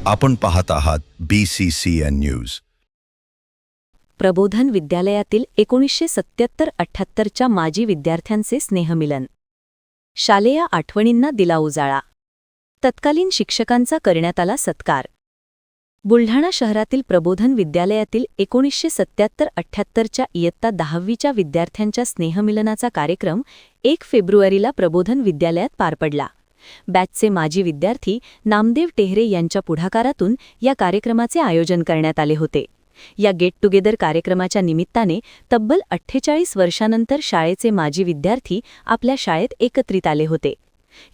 आपण पाहत आहात BCCN न्यूज. प्रबोधन विद्यालयातील 1977-78च्या माजी विद्यार्थ्यांचे स्नेहमिलन. शालेय आठवणींना दिला उजाळा. तत्कालीन शिक्षकांचा करण्यात आला सत्कार. बुलढाणा शहरातील प्रबोधन विद्यालयातील 1977-78च्या इयत्ता 10वीच्या विद्यार्थ्यांच्या स्नेहमिलनाचा कार्यक्रम 1 फेब्रुवारीला प्रबोधन विद्यालयात पार पडला. बॅचचे माजी विद्यार्थी नामदेव टेहरे यांच्या पुढाकारातून या कार्यक्रमाचे आयोजन करण्यात आले होते. या गेट टुगेदर कार्यक्रमाच्या निमित्ताने तब्बल 48 वर्षांनंतर शाळेचे माजी विद्यार्थी आपल्या शाळेत एकत्रित आले होते.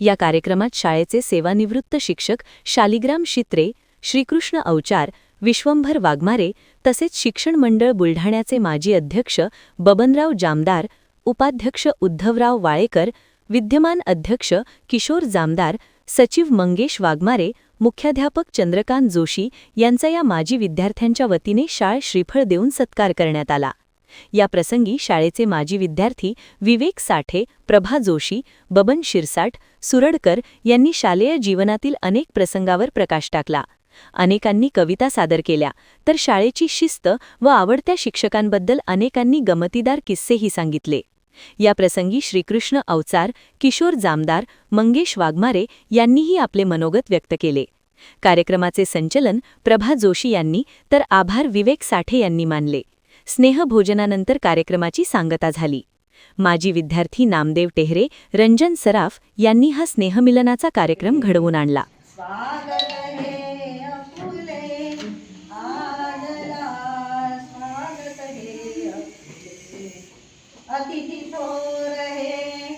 या कार्यक्रमात शाळेचे सेवानिवृत्त शिक्षक शालिग्राम शित्रे, श्रीकृष्ण अवचार, विश्वंभर वाघमारे तसेच शिक्षण मंडळ बुलढाण्याचे माजी अध्यक्ष बबनराव जामदार, उपाध्यक्ष उद्धवराव वाळेकर, विद्यमान अध्यक्ष किशोर जामदार, सचिव मंगेश वाघमारे, मुख्याध्यापक चंद्रकांत जोशी यांचा या माजी विद्यार्थ्यांच्या वतीने शाळ श्रीफळ देऊन सत्कार करण्यात आला. या प्रसंगी शाळेचे माजी विद्यार्थी विवेक साठे, प्रभा जोशी, बबन शिरसाट, सुरडकर यांनी शालेय जीवनातील अनेक प्रसंगावर प्रकाश टाकला. अनेकांनी कविता सादर केल्या, तर शाळेची शिस्त व आवडत्या शिक्षकांबद्दल अनेकांनी गमतीदार किस्सेही सांगितले. या प्रसंगी श्रीकृष्ण अवचार, किशोर जामदार, मंगेश वाघमारे यांनीही आपले मनोगत व्यक्त केले. कार्यक्रमाचे संचलन प्रभा जोशी यांनी तर आभार विवेक साठे यांनी मानले. स्नेहभोजनानंतर कार्यक्रमाची सांगता झाली. माजी विद्यार्थी नामदेव टेहरे, रंजन सराफ यांनी हा स्नेहमिलनाचा कार्यक्रम घडवून आणला. अतिथि थोर है